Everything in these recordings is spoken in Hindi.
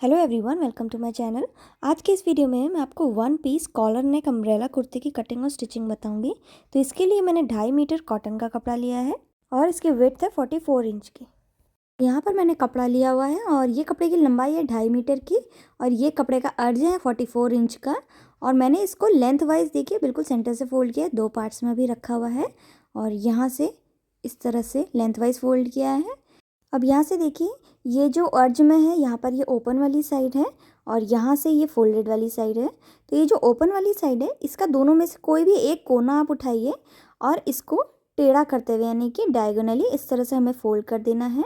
Hello everyone, welcome to my channel. आज के इस वीडियो में मैं आपको one piece collar neck umbrella कुर्ते की कटिंग और स्टिचिंग बताऊंगी। तो इसके लिए मैंने 2.5 मीटर कॉटन का कपड़ा लिया है और इसकी विड्थ है 44 इंच की। यहाँ पर मैंने कपड़ा लिया हुआ है और ये कपड़े की लंबाई है 2.5 मीटर की और ये कपड़े का अर्ज है 44 इंच का। और मैंने इसको लेंथ वाइज देखिए बिल्कुल सेंटर से फोल्ड किया है, 2 पार्ट्स में भी रखा हुआ है और यहाँ से इस तरह से लेंथ वाइज फोल्ड किया है। अब यहाँ से देखिए ये जो अर्ज में है यहाँ पर ये ओपन वाली साइड है और यहाँ से ये फोल्डेड वाली साइड है। तो ये जो ओपन वाली साइड है इसका दोनों में से कोई भी एक कोना आप उठाइए और इसको टेढ़ा करते हुए यानी कि डायगोनली इस तरह से हमें फोल्ड कर देना है।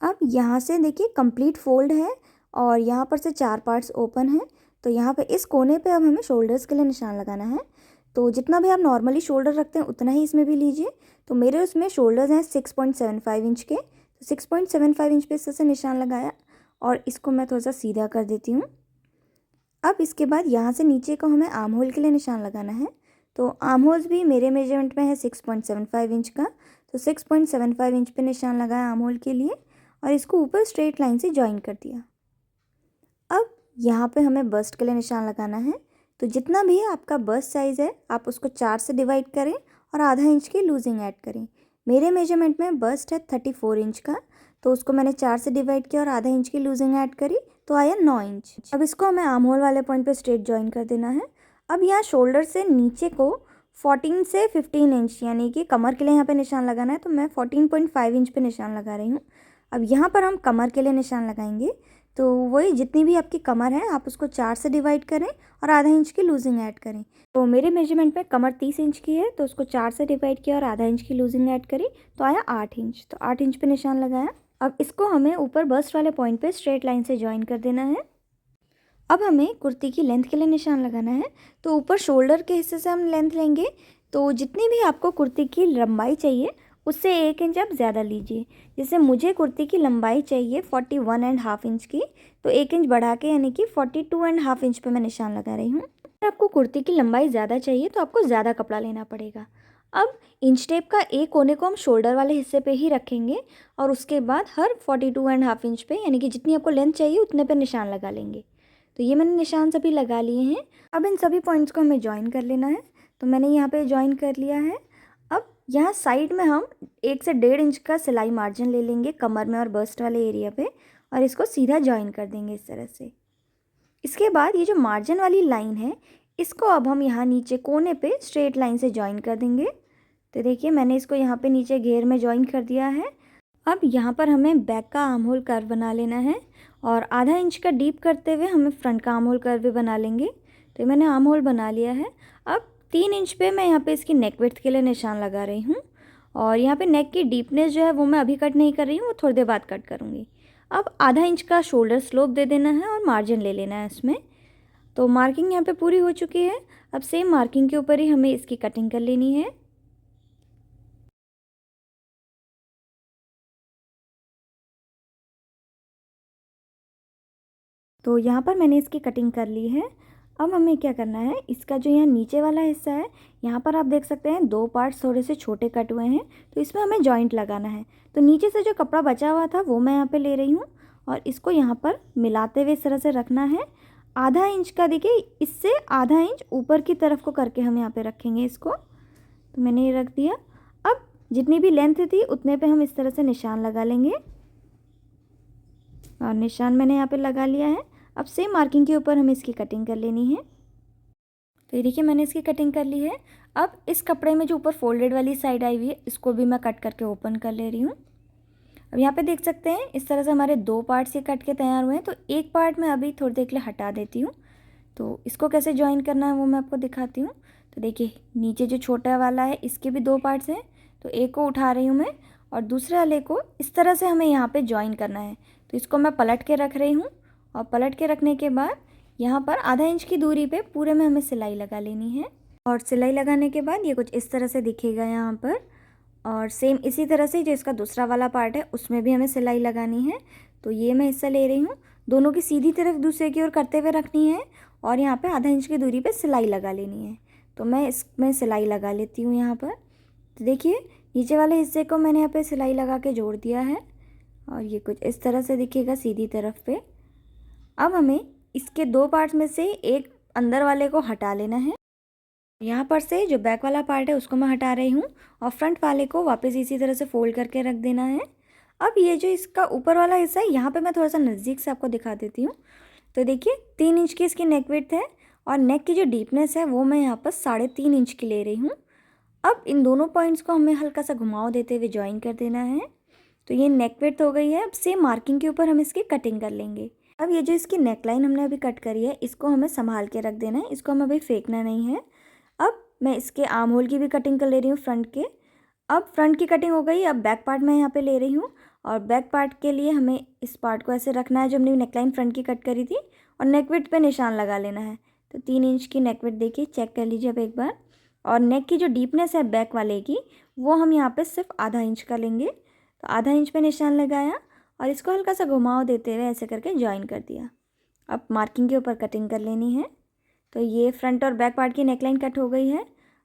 अब यहाँ से देखिए कंप्लीट फोल्ड है और यहाँ पर से 4 पार्ट्स ओपन है। तो यहाँ पे इस कोने पे अब हमें शोल्डर्स के लिए निशान लगाना है। तो जितना भी आप नॉर्मली शोल्डर रखते हैं उतना ही इसमें भी लीजिए। तो मेरे उसमें शोल्डर्स हैं 6.75 इंच के, तो 6.75 इंच पे इस तरह से निशान लगाया और इसको मैं थोड़ा सा सीधा कर देती हूँ। अब इसके बाद यहाँ से नीचे को हमें आर्म होल के लिए निशान लगाना है। तो आर्म होल्स भी मेरे मेजरमेंट में है 6.75 इंच का। तो 6.75 इंच पे निशान लगाया आर्म होल के लिए और इसको ऊपर स्ट्रेट लाइन से ज्वाइन कर दिया। अब यहाँ पे हमें बस्ट के लिए निशान लगाना है। तो जितना भी आपका बस्ट साइज़ है आप उसको 4 से डिवाइड करें और आधा इंच की लूजिंग ऐड करें। मेरे मेजरमेंट में बस्ट है 34 इंच का, तो उसको मैंने 4 से डिवाइड किया और आधा इंच की लूजिंग ऐड करी तो आया 9 इंच। अब इसको हमें आर्म होल वाले पॉइंट पे स्ट्रेट ज्वाइन कर देना है। अब यहाँ शोल्डर से नीचे को 14 से 15 इंच यानी कि कमर के लिए यहाँ पे निशान लगाना है, तो मैं 14.5 इंच पे निशान लगा रही हूँ। अब यहाँ पर हम कमर के लिए निशान लगाएंगे। तो वही जितनी भी आपकी कमर है आप उसको 4 से डिवाइड करें और आधा इंच की लूजिंग ऐड करें। तो मेरे मेजरमेंट में कमर 30 इंच की है, तो उसको 4 से डिवाइड किया और आधा इंच की लूजिंग ऐड करी तो आया 8 इंच। तो 8 इंच पे निशान लगाया। अब इसको हमें ऊपर बस्ट वाले पॉइंट पे स्ट्रेट लाइन से ज्वाइन कर देना है। अब हमें कुर्ती की लेंथ के लिए निशान लगाना है। तो ऊपर शोल्डर के हिस्से से हम लेंथ लेंगे। तो जितनी भी आपको कुर्ती की लंबाई चाहिए उससे 1 इंच आप ज़्यादा लीजिए। जैसे मुझे कुर्ती की लंबाई चाहिए 41.5 इंच की, तो 1 इंच बढ़ा के यानी कि 42.5 इंच पे मैं निशान लगा रही हूँ। अगर आपको कुर्ती की लंबाई ज़्यादा चाहिए तो आपको ज़्यादा कपड़ा लेना पड़ेगा। अब इंच टेप का एक कोने को हम शोल्डर वाले हिस्से पे ही रखेंगे और उसके बाद हर 42.5 इंच पे यानी कि जितनी आपको लेंथ चाहिए उतने पे निशान लगा लेंगे। तो ये मैंने निशान सभी लगा लिए हैं। अब इन सभी पॉइंट्स को हमें ज्वाइन कर लेना है। तो मैंने यहाँ पे ज्वाइन कर लिया है। अब यहाँ साइड में हम 1 से 1.5 इंच का सिलाई मार्जिन ले लेंगे कमर में और बस्ट वाले एरिया पे और इसको सीधा ज्वाइन कर देंगे इस तरह से। इसके बाद ये जो मार्जिन वाली लाइन है इसको अब हम यहाँ नीचे कोने पे स्ट्रेट लाइन से ज्वाइन कर देंगे। तो देखिए मैंने इसको यहाँ पे नीचे घेर में ज्वाइन कर दिया है। अब यहाँ पर हमें बैक का आर्म होल कर्व बना लेना है और आधा इंच का डीप करते हुए हमें फ्रंट का आर्म होल कर्व भी बना लेंगे। तो मैंने आर्म होल बना लिया है। अब 3 इंच पे मैं यहाँ पे इसकी नेक विड्थ के लिए निशान लगा रही हूँ और यहाँ पे नेक की डीपनेस जो है वो मैं अभी कट नहीं कर रही हूँ, वो थोड़ी देर बाद कट करूँगी। अब आधा इंच का शोल्डर स्लोप दे देना है और मार्जिन ले लेना है इसमें। तो मार्किंग यहाँ पे पूरी हो चुकी है। अब सेम मार्किंग के ऊपर ही हमें इसकी कटिंग कर लेनी है। तो यहाँ पर मैंने इसकी कटिंग कर ली है। अब हमें क्या करना है, इसका जो यहाँ नीचे वाला हिस्सा है यहाँ पर आप देख सकते हैं 2 पार्ट्स थोड़े से छोटे कट हुए हैं, तो इसमें हमें जॉइंट लगाना है। तो नीचे से जो कपड़ा बचा हुआ था वो मैं यहाँ पे ले रही हूँ और इसको यहाँ पर मिलाते हुए इस तरह से रखना है। आधा इंच का देखिए इससे आधा इंच ऊपर की तरफ को करके हम यहाँ पर रखेंगे इसको। तो मैंने ये रख दिया। अब जितनी भी लेंथ थी उतने पर हम इस तरह से निशान लगा लेंगे और निशान मैंने यहाँ पर लगा लिया है। अब सेम मार्किंग के ऊपर हमें इसकी कटिंग कर लेनी है। तो ये देखिए मैंने इसकी कटिंग कर ली है। अब इस कपड़े में जो ऊपर फोल्डेड वाली साइड आई हुई है इसको भी मैं कट करके ओपन कर ले रही हूँ। अब यहाँ पे देख सकते हैं इस तरह से हमारे 2 पार्ट्स ये कट के तैयार हुए हैं। तो एक पार्ट मैं अभी थोड़ी देर के लिए हटा देती हूँ। तो इसको कैसे ज्वाइन करना है वो मैं आपको दिखाती हूँ। तो देखिए नीचे जो छोटा वाला है इसके भी 2 पार्ट्स हैं, तो एक को उठा रही हूँ मैं और दूसरे वाले को इस तरह से हमें यहाँ पर ज्वाइन करना है। तो इसको मैं पलट के रख रही हूँ और पलट के रखने के बाद यहाँ पर आधा इंच की दूरी पे पूरे में हमें सिलाई लगा लेनी है। और सिलाई लगाने के बाद ये कुछ इस तरह से दिखेगा यहाँ पर। और सेम इसी तरह से जो इसका दूसरा वाला पार्ट है उसमें भी हमें सिलाई लगानी है। तो ये मैं हिस्सा ले रही हूँ, दोनों की सीधी तरफ दूसरे की ओर करते हुए रखनी है और यहाँ पर आधा इंच की दूरी पर सिलाई लगा लेनी है। तो मैं इसमें सिलाई लगा लेती हूँ यहाँ पर। तो देखिए नीचे वाले हिस्से को मैंने यहाँ पर सिलाई लगा के जोड़ दिया है। और ये कुछ इस तरह से दिखेगा सीधी तरफ पे। अब हमें इसके दो पार्ट्स में से एक अंदर वाले को हटा लेना है। यहाँ पर से जो बैक वाला पार्ट है उसको मैं हटा रही हूँ और फ्रंट वाले को वापस इसी तरह से फोल्ड करके रख देना है। अब ये जो इसका ऊपर वाला हिस्सा है यहाँ पे मैं थोड़ा सा नज़दीक से आपको दिखा देती हूँ। तो देखिए 3 इंच की इसकी नेक विड्थ है और नेक की जो डीपनेस है वो मैं यहाँ पर 3.5 इंच की ले रही हूँ। अब इन दोनों पॉइंट्स को हमें हल्का सा घुमाव देते हुए ज्वाइन कर देना है। तो ये नेक विड्थ हो गई है। अब सेम मार्किंग के ऊपर हम इसकी कटिंग कर लेंगे। अब ये जो इसकी नेक लाइन हमने अभी कट करी है इसको हमें संभाल के रख देना है, इसको हमें अभी फेंकना नहीं है। अब मैं इसके आर्म होल की भी कटिंग कर ले रही हूँ फ्रंट के। अब फ्रंट की कटिंग हो गई। अब बैक पार्ट मैं यहाँ पे ले रही हूँ और बैक पार्ट के लिए हमें इस पार्ट को ऐसे रखना है जो हमने नेकलाइन फ्रंट की कट करी थी और नेक विड्थ पे निशान लगा लेना है। तो 3 इंच की नेक विड्थ देखिए, चेक कर लीजिए अब एक बार। और नेक की जो डीपनेस है बैक वाले की वो हम यहाँ पे सिर्फ आधा इंच का लेंगे। तो आधा इंच पे निशान लगाया और इसको हल्का सा घुमाव देते हुए ऐसे करके ज्वाइन कर दिया। अब मार्किंग के ऊपर कटिंग कर लेनी है। तो ये फ्रंट और बैक पार्ट की नेकलाइन कट हो गई है।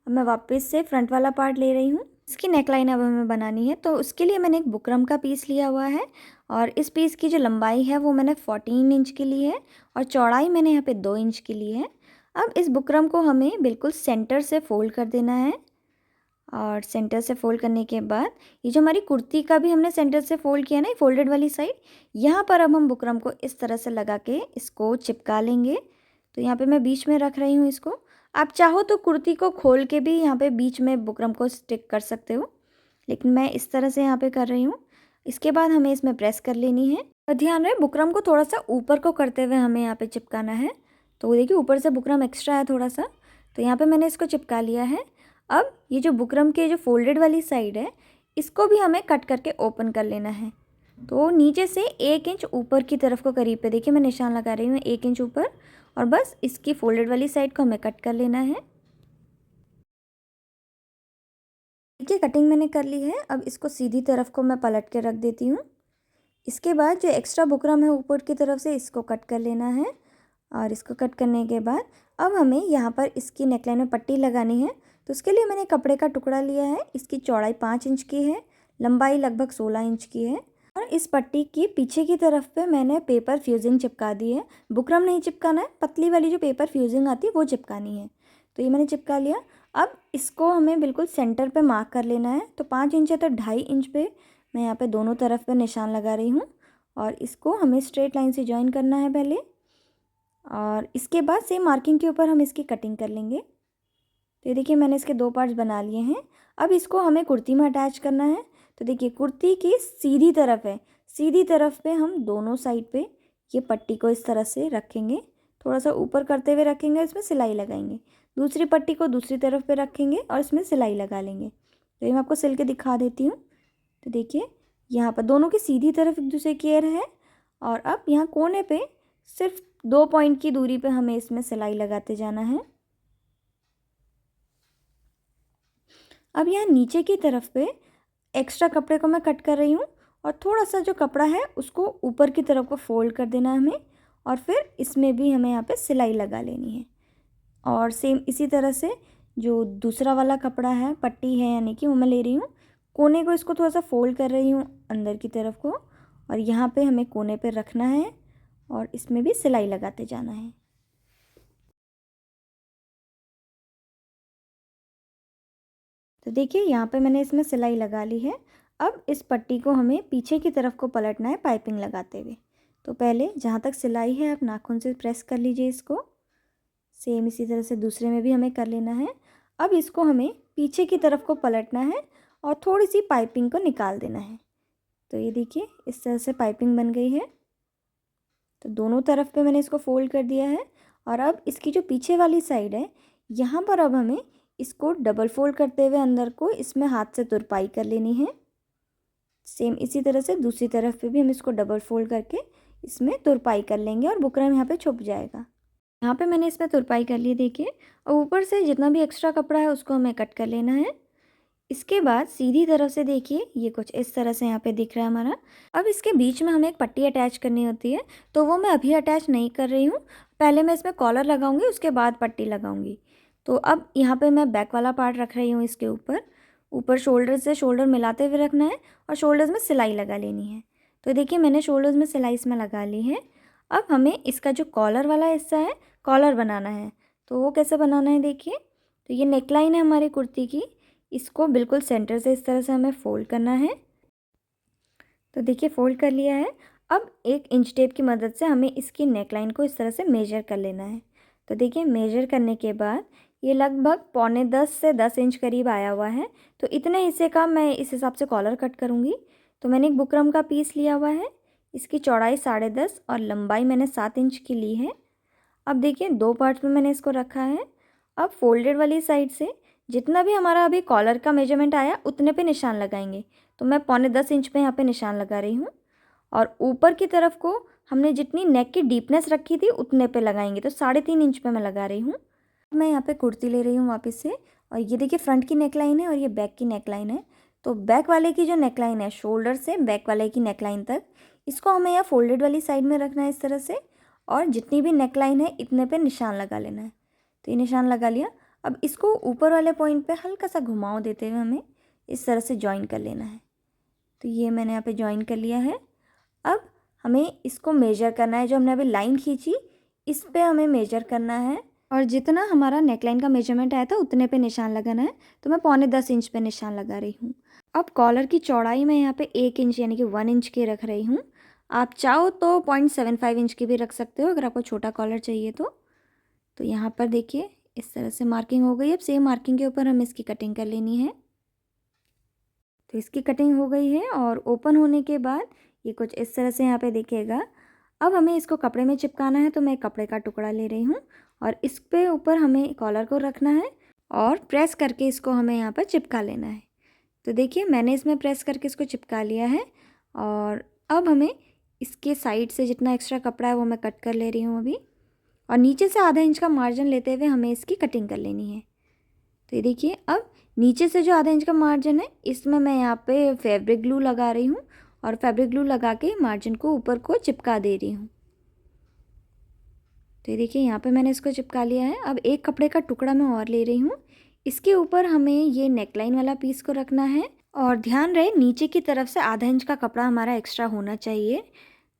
अब मैं वापस से फ्रंट वाला पार्ट ले रही हूँ। इसकी नेकलाइन अब हमें बनानी है, तो उसके लिए मैंने एक बुकरम का पीस लिया हुआ है और इस पीस की जो लंबाई है वो मैंने 14 इंच की ली है और चौड़ाई मैंने यहाँ पे 2 इंच की ली है। अब इस बुकरम को हमें बिल्कुल सेंटर से फोल्ड कर देना है और सेंटर से फोल्ड करने के बाद ये जो हमारी कुर्ती का भी हमने सेंटर से फोल्ड किया ना, फोल्डेड वाली साइड, यहाँ पर अब हम बुकरम को इस तरह से लगा के इसको चिपका लेंगे। तो यहाँ पे मैं बीच में रख रही हूँ इसको। आप चाहो तो कुर्ती को खोल के भी यहाँ पे बीच में बुकरम को स्टिक कर सकते हो, लेकिन मैं इस तरह से यहाँ पे कर रही हूँ। इसके बाद हमें इसमें प्रेस कर लेनी है और ध्यान रहे बुकरम को थोड़ा सा ऊपर को करते हुए हमें यहाँ पे चिपकाना है। तो देखिए ऊपर से बुकरम एक्स्ट्रा है थोड़ा सा, तो यहाँ पे मैंने इसको चिपका लिया है। अब ये जो बुकरम के जो फोल्डेड वाली साइड है इसको भी हमें कट करके ओपन कर लेना है। तो नीचे से 1 इंच ऊपर की तरफ को करीब पे देखिए मैं निशान लगा रही हूँ 1 इंच ऊपर, और बस इसकी फोल्डेड वाली साइड को हमें कट कर लेना है। देखिए कटिंग मैंने कर ली है। अब इसको सीधी तरफ को मैं पलट के रख देती हूँ। इसके बाद जो एक्स्ट्रा बुकरम है ऊपर की तरफ से इसको कट कर लेना है और इसको कट करने के बाद अब हमें यहाँ पर इसकी नेकलाइन में पट्टी लगानी है। तो उसके लिए मैंने कपड़े का टुकड़ा लिया है। इसकी चौड़ाई 5 इंच की है, लंबाई लगभग 16 इंच की है और इस पट्टी की पीछे की तरफ पे मैंने पेपर फ्यूजिंग चिपका दी है। बुकरम नहीं चिपकाना है, पतली वाली जो पेपर फ्यूजिंग आती है वो चिपकानी है। तो ये मैंने चिपका लिया। अब इसको हमें बिल्कुल सेंटर पे मार्क कर लेना है। तो 5 इंच है तो 2.5 इंच पे मैं यहाँ पे दोनों तरफ पे निशान लगा रही हूँ और इसको हमें स्ट्रेट लाइन से ज्वाइन करना है पहले, और इसके बाद सेम मार्किंग के ऊपर हम इसकी कटिंग कर लेंगे। तो ये देखिए मैंने इसके 2 पार्ट्स बना लिए हैं। अब इसको हमें कुर्ती में अटैच करना है। तो देखिए कुर्ती की सीधी तरफ है, सीधी तरफ पे हम दोनों साइड पे ये पट्टी को इस तरह से रखेंगे, थोड़ा सा ऊपर करते हुए रखेंगे, इसमें सिलाई लगाएंगे। दूसरी पट्टी को दूसरी तरफ पे रखेंगे और इसमें सिलाई लगा लेंगे। तो ये मैं आपको सिल के दिखा देती हूँ। तो देखिए यहाँ पर दोनों की सीधी तरफ एक दूसरे की एयर है और अब यहाँ कोने पे सिर्फ 2 पॉइंट की दूरी पे हमें इसमें सिलाई लगाते जाना है। अब यहाँ नीचे की तरफ पे एक्स्ट्रा कपड़े को मैं कट कर रही हूँ और थोड़ा सा जो कपड़ा है उसको ऊपर की तरफ को फोल्ड कर देना है हमें, और फिर इसमें भी हमें यहाँ पे सिलाई लगा लेनी है। और सेम इसी तरह से जो दूसरा वाला कपड़ा है, पट्टी है यानी कि वो मैं ले रही हूँ, कोने को इसको थोड़ा सा फोल्ड कर रही हूँ अंदर की तरफ को, और यहाँ पे हमें कोने पे रखना है और इसमें भी सिलाई लगाते जाना है। तो देखिए यहाँ पे मैंने इसमें सिलाई लगा ली है। अब इस पट्टी को हमें पीछे की तरफ को पलटना है पाइपिंग लगाते हुए। तो पहले जहाँ तक सिलाई है आप नाखून से प्रेस कर लीजिए इसको। सेम इसी तरह से दूसरे में भी हमें कर लेना है। अब इसको हमें पीछे की तरफ को पलटना है और थोड़ी सी पाइपिंग को निकाल देना है। तो ये देखिए इस तरह से पाइपिंग बन गई है। तो दोनों तरफ पे मैंने इसको फोल्ड कर दिया है और अब इसकी जो पीछे वाली साइड है यहाँ पर अब हमें इसको डबल फोल्ड करते हुए अंदर को इसमें हाथ से तुरपाई कर लेनी है। सेम इसी तरह से दूसरी तरफ पे भी हम इसको डबल फोल्ड करके इसमें तुरपाई कर लेंगे और बुकरम यहाँ पे छुप जाएगा। यहाँ पे मैंने इसमें तुरपाई कर ली देखिए, और ऊपर से जितना भी एक्स्ट्रा कपड़ा है उसको हमें कट कर लेना है। इसके बाद सीधी तरफ से देखिए ये कुछ इस तरह से यहाँ पे दिख रहा है हमारा। अब इसके बीच में हमें एक पट्टी अटैच करनी होती है, तो वो मैं अभी अटैच नहीं कर रही हूँ। पहले मैं इसमें कॉलर लगाऊंगी, उसके बाद पट्टी लगाऊंगी। तो अब यहाँ पे मैं बैक वाला पार्ट रख रही हूँ इसके ऊपर। ऊपर शोल्डर से शोल्डर मिलाते हुए रखना है और शोल्डर्स में सिलाई लगा लेनी है। तो देखिए मैंने शोल्डर्स में सिलाई इसमें लगा ली है। अब हमें इसका जो कॉलर वाला हिस्सा है, कॉलर बनाना है। तो वो कैसे बनाना है देखिए। तो ये नेकलाइन है हमारी कुर्ती की, इसको बिल्कुल सेंटर से इस तरह से हमें फ़ोल्ड करना है। तो देखिए फ़ोल्ड कर लिया है। अब एक इंच टेप की मदद से हमें इसकी नेकलाइन को इस तरह से मेजर कर लेना है। तो देखिए मेजर करने के बाद ये लगभग 9.25 से 10 इंच करीब आया हुआ है। तो इतने हिस्से का मैं इस हिसाब से कॉलर कट करूँगी। तो मैंने एक बुकरम का पीस लिया हुआ है, इसकी चौड़ाई 10.5 और लंबाई मैंने 7 इंच की ली है। अब देखिए 2 पार्ट्स में मैंने इसको रखा है। अब फोल्डेड वाली साइड से जितना भी हमारा अभी कॉलर का मेजरमेंट आया उतने पे निशान लगाएंगे। तो मैं 9.25 इंच पे यहाँ पे निशान लगा रही हूँ और ऊपर की तरफ को हमने जितनी नेक की डीपनेस रखी थी उतने पे लगाएंगे। तो 3.5 इंच पे मैं लगा रही हूँ। मैं यहाँ पे कुर्ती ले रही हूँ वापस से, और ये देखिए फ्रंट की नेकलाइन है और ये बैक की नेकलाइन है। तो बैक वाले की जो नेकलाइन है, शोल्डर से बैक वाले की नेकलाइन तक, इसको हमें यहाँ फोल्डेड वाली साइड में रखना है इस तरह से, और जितनी भी नेकलाइन है इतने पे निशान लगा लेना है। तो ये निशान लगा लिया। अब इसको ऊपर वाले पॉइंट पे हल्का सा घुमाव देते हुए हमें इस तरह से जॉइन कर लेना है। तो ये मैंने यहाँ पे जॉइन कर लिया है। अब हमें इसको मेजर करना है, जो हमने अभी लाइन खींची इस पे हमें मेजर करना है, और जितना हमारा नेकलाइन का मेजरमेंट आया था उतने पे निशान लगाना है। तो मैं 9.25 इंच पे निशान लगा रही हूँ। अब कॉलर की चौड़ाई मैं यहाँ पे 1 इंच यानी कि 1 इंच की रख रही हूँ। आप चाहो तो 0.75 इंच की भी रख सकते हो अगर आपको छोटा कॉलर चाहिए तो यहाँ पर देखिए इस तरह से मार्किंग हो गई। अब सेम मार्किंग के ऊपर हम इसकी कटिंग कर लेनी है। तो इसकी कटिंग हो गई है और ओपन होने के बाद ये कुछ इस तरह से यहाँ पे दिखेगा। अब हमें इसको कपड़े में चिपकाना है। तो मैं कपड़े का टुकड़ा ले रही हूँ और इस पे ऊपर हमें कॉलर को रखना है और प्रेस करके इसको हमें यहाँ पर चिपका लेना है। तो देखिए मैंने इसमें प्रेस करके इसको चिपका लिया है। और अब हमें इसके साइड से जितना एक्स्ट्रा कपड़ा है वो मैं कट कर ले रही हूँ अभी, और नीचे से आधा इंच का मार्जिन लेते हुए हमें इसकी कटिंग कर लेनी है। तो ये देखिए अब नीचे से जो आधा इंच का मार्जिन है इसमें मैं यहाँ पे फैब्रिक ग्लू लगा रही हूँ और फैब्रिक ग्लू लगा के मार्जिन को ऊपर को चिपका दे रही हूँ। तो ये देखिए यहाँ पे मैंने इसको चिपका लिया है। अब एक कपड़े का टुकड़ा मैं और ले रही हूँ, इसके ऊपर हमें ये नेकलाइन वाला पीस को रखना है, और ध्यान रहे नीचे की तरफ से आधा इंच का कपड़ा हमारा एक्स्ट्रा होना चाहिए।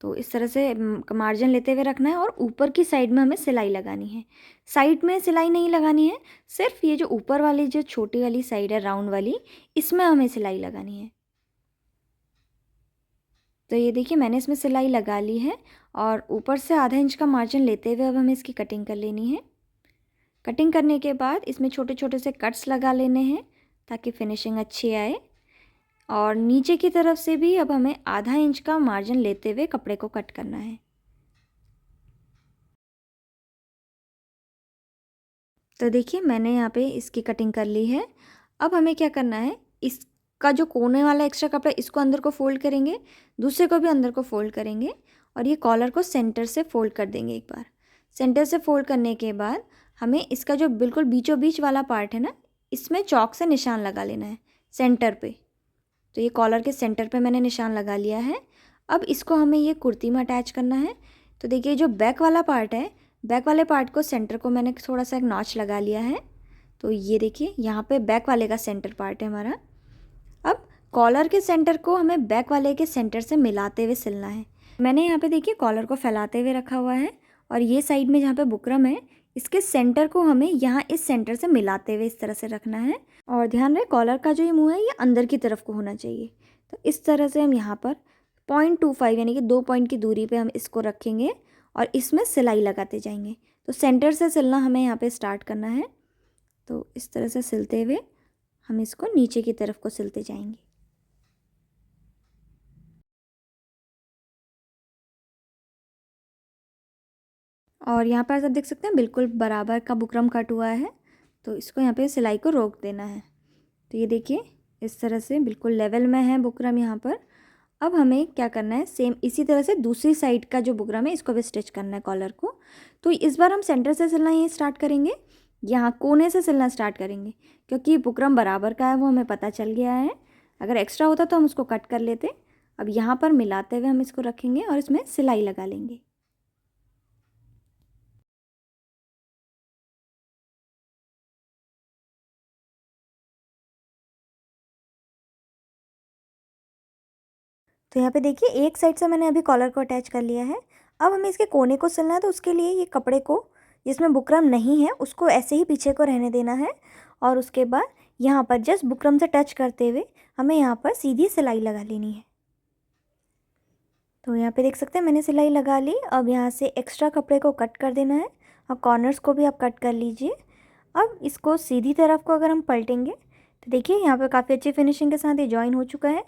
तो इस तरह से मार्जिन लेते हुए रखना है और ऊपर की साइड में हमें सिलाई लगानी है। साइड में सिलाई नहीं लगानी है, सिर्फ ये जो ऊपर वाली जो छोटी वाली साइड है राउंड वाली, इसमें हमें सिलाई लगानी है। तो ये देखिए मैंने इसमें सिलाई लगा ली है और ऊपर से आधा इंच का मार्जिन लेते हुए अब हमें इसकी कटिंग कर लेनी है। कटिंग करने के बाद इसमें छोटे छोटे से कट्स लगा लेने हैं ताकि फिनिशिंग अच्छी आए। और नीचे की तरफ से भी अब हमें आधा इंच का मार्जिन लेते हुए कपड़े को कट करना है। तो देखिए मैंने यहाँ पे इसकी कटिंग कर ली है। अब हमें क्या करना है, इसका जो कोने वाला एक्स्ट्रा कपड़ा इसको अंदर को फोल्ड करेंगे, दूसरे को भी अंदर को फोल्ड करेंगे और ये कॉलर को सेंटर से फोल्ड कर देंगे एक बार। सेंटर से फोल्ड करने के बाद हमें इसका जो बिल्कुल बीचों बीच वाला पार्ट है ना, इसमें चॉक से निशान लगा लेना है सेंटर पे। तो ये कॉलर के सेंटर पे मैंने निशान लगा लिया है। अब इसको हमें ये कुर्ती में अटैच करना है। तो देखिए जो बैक वाला पार्ट है, बैक वाले पार्ट को सेंटर को मैंने थोड़ा सा एक नॉच लगा लिया है। तो ये देखिए यहाँ पे बैक वाले का सेंटर पार्ट है हमारा। अब कॉलर के सेंटर को हमें बैक वाले के सेंटर से मिलाते हुए सिलना है। मैंने यहाँ पे देखिए कॉलर को फैलाते हुए रखा हुआ है और ये साइड में जहाँ पे बुकरम है इसके सेंटर को हमें यहाँ इस सेंटर से मिलाते हुए इस तरह से रखना है। और ध्यान रहे कॉलर का जो ये मुंह है ये अंदर की तरफ को होना चाहिए। तो इस तरह से हम यहाँ पर 0.25 यानी कि 2 पॉइंट की दूरी पे हम इसको रखेंगे और इसमें सिलाई लगाते जाएंगे। तो सेंटर से सिलना हमें यहाँ पे स्टार्ट करना है। तो इस तरह से सिलते हुए हम इसको नीचे की तरफ को सिलते जाएंगे। और यहाँ पर आप देख सकते हैं बिल्कुल बराबर का बुकरम कट हुआ है। तो इसको यहाँ पे सिलाई को रोक देना है। तो ये देखिए इस तरह से बिल्कुल लेवल में है बुकरम यहाँ पर। अब हमें क्या करना है, सेम इसी तरह से दूसरी साइड का जो बुकरम है इसको भी स्टिच करना है कॉलर को। तो इस बार हम सेंटर से सिलना ये स्टार्ट करेंगे, यहाँ कोने से सिलना स्टार्ट करेंगे क्योंकि बुकरम बराबर का है वो हमें पता चल गया है। अगर एक्स्ट्रा होता तो हम उसको कट कर लेते। अब यहाँ पर मिलाते हुए हम इसको रखेंगे और इसमें सिलाई लगा लेंगे। तो यहाँ पे देखिए एक साइड से मैंने अभी कॉलर को अटैच कर लिया है। अब हमें इसके कोने को सिलना है, तो उसके लिए ये कपड़े को जिसमें बुकरम नहीं है उसको ऐसे ही पीछे को रहने देना है और उसके बाद यहाँ पर जस्ट बुकरम से टच करते हुए हमें यहाँ पर सीधी सिलाई लगा लेनी है। तो यहाँ पे देख सकते हैं मैंने सिलाई लगा ली। अब यहाँ से एक्स्ट्रा कपड़े को कट कर देना है और कॉर्नर्स को भी आप कट कर लीजिए। अब इसको सीधी तरफ को अगर हम पलटेंगे तो देखिए यहाँ पे काफ़ी अच्छी फिनिशिंग के साथ ये जॉइन हो चुका है।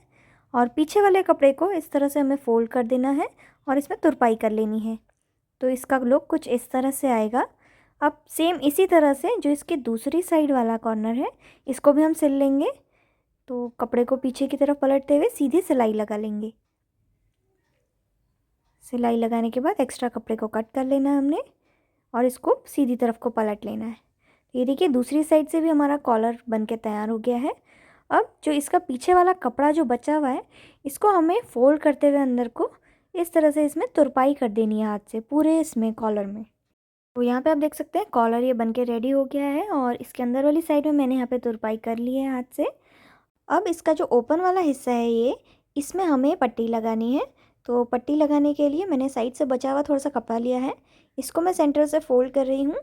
और पीछे वाले कपड़े को इस तरह से हमें फ़ोल्ड कर देना है और इसमें तुरपाई कर लेनी है। तो इसका लुक कुछ इस तरह से आएगा। अब सेम इसी तरह से जो इसकी दूसरी साइड वाला कॉर्नर है इसको भी हम सिल लेंगे। तो कपड़े को पीछे की तरफ पलटते हुए सीधी सिलाई लगा लेंगे। सिलाई लगाने के बाद एक्स्ट्रा कपड़े को कट कर लेना है हमने और इसको सीधी तरफ को पलट लेना है। ये देखिए दूसरी साइड से भी हमारा कॉलर बन के तैयार हो गया है। अब जो इसका पीछे वाला कपड़ा जो बचा हुआ है इसको हमें फोल्ड करते हुए अंदर को इस तरह से इसमें तुरपाई कर देनी है हाथ से पूरे इसमें कॉलर में। तो यहाँ पे आप देख सकते हैं कॉलर ये बन के रेडी हो गया है और इसके अंदर वाली साइड में मैंने यहाँ पे तुरपाई कर ली है हाथ से। अब इसका जो ओपन वाला हिस्सा है ये इसमें हमें पट्टी लगानी है। तो पट्टी लगाने के लिए मैंने साइड से बचा हुआ थोड़ा सा कपड़ा लिया है, इसको मैं सेंटर से फोल्ड कर रही हूँ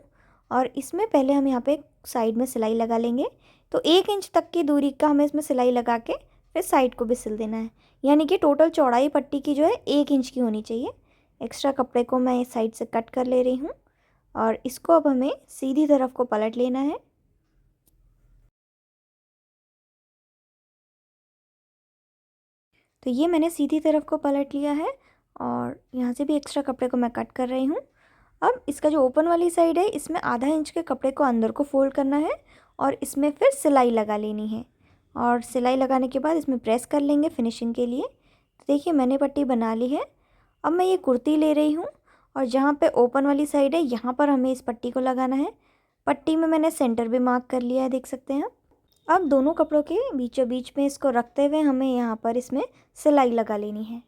और इसमें पहले हम यहाँ पे साइड में सिलाई लगा लेंगे। तो 1 इंच तक की दूरी का हमें इसमें सिलाई लगा के फिर साइड को भी सिल देना है, यानी कि टोटल चौड़ाई पट्टी की जो है 1 इंच की होनी चाहिए। एक्स्ट्रा कपड़े को मैं इस साइड से कट कर ले रही हूँ और इसको अब हमें सीधी तरफ को पलट लेना है। तो ये मैंने सीधी तरफ को पलट लिया है और यहाँ से भी एक्स्ट्रा कपड़े को मैं कट कर रही हूँ। अब इसका जो ओपन वाली साइड है इसमें आधा इंच के कपड़े को अंदर को फोल्ड करना है और इसमें फिर सिलाई लगा लेनी है और सिलाई लगाने के बाद इसमें प्रेस कर लेंगे फिनिशिंग के लिए। तो देखिए मैंने पट्टी बना ली है। अब मैं ये कुर्ती ले रही हूँ और जहाँ पे ओपन वाली साइड है यहाँ पर हमें इस पट्टी को लगाना है। पट्टी में मैंने सेंटर भी मार्क कर लिया है, देख सकते हैं आप। अब दोनों कपड़ों के बीचों बीच में इसको रखते हुए हमें यहाँ पर इसमें सिलाई लगा लेनी है।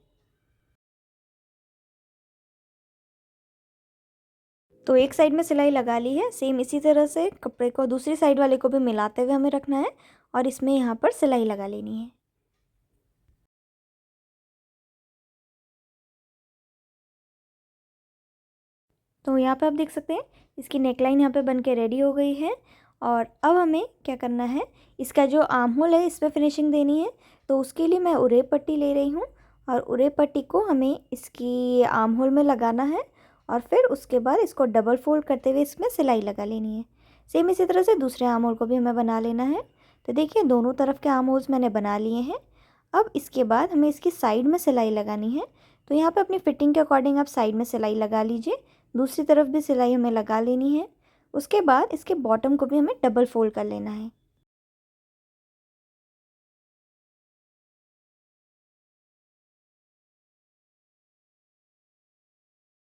तो एक साइड में सिलाई लगा ली है, सेम इसी तरह से कपड़े को दूसरी साइड वाले को भी मिलाते हुए हमें रखना है और इसमें यहाँ पर सिलाई लगा लेनी है। तो यहाँ पे आप देख सकते हैं इसकी नेकलाइन यहाँ पे बन के रेडी हो गई है। और अब हमें क्या करना है, इसका जो आर्म होल है इस पर फिनिशिंग देनी है। तो उसके लिए मैं उरेब पट्टी ले रही हूँ और उरेब पट्टी को हमें इसकी आर्म होल में लगाना है और फिर उसके बाद इसको डबल फोल्ड करते हुए इसमें सिलाई लगा लेनी है। सेम इसी तरह से दूसरे आर्म होल को भी हमें बना लेना है। तो देखिए दोनों तरफ के आर्म होल्स मैंने बना लिए हैं। अब इसके बाद हमें इसकी साइड में सिलाई लगानी है। तो यहाँ पे अपनी फिटिंग के अकॉर्डिंग आप साइड में सिलाई लगा लीजिए, दूसरी तरफ भी सिलाई हमें लगा लेनी है। उसके बाद इसके बॉटम को भी हमें डबल फोल्ड कर लेना है।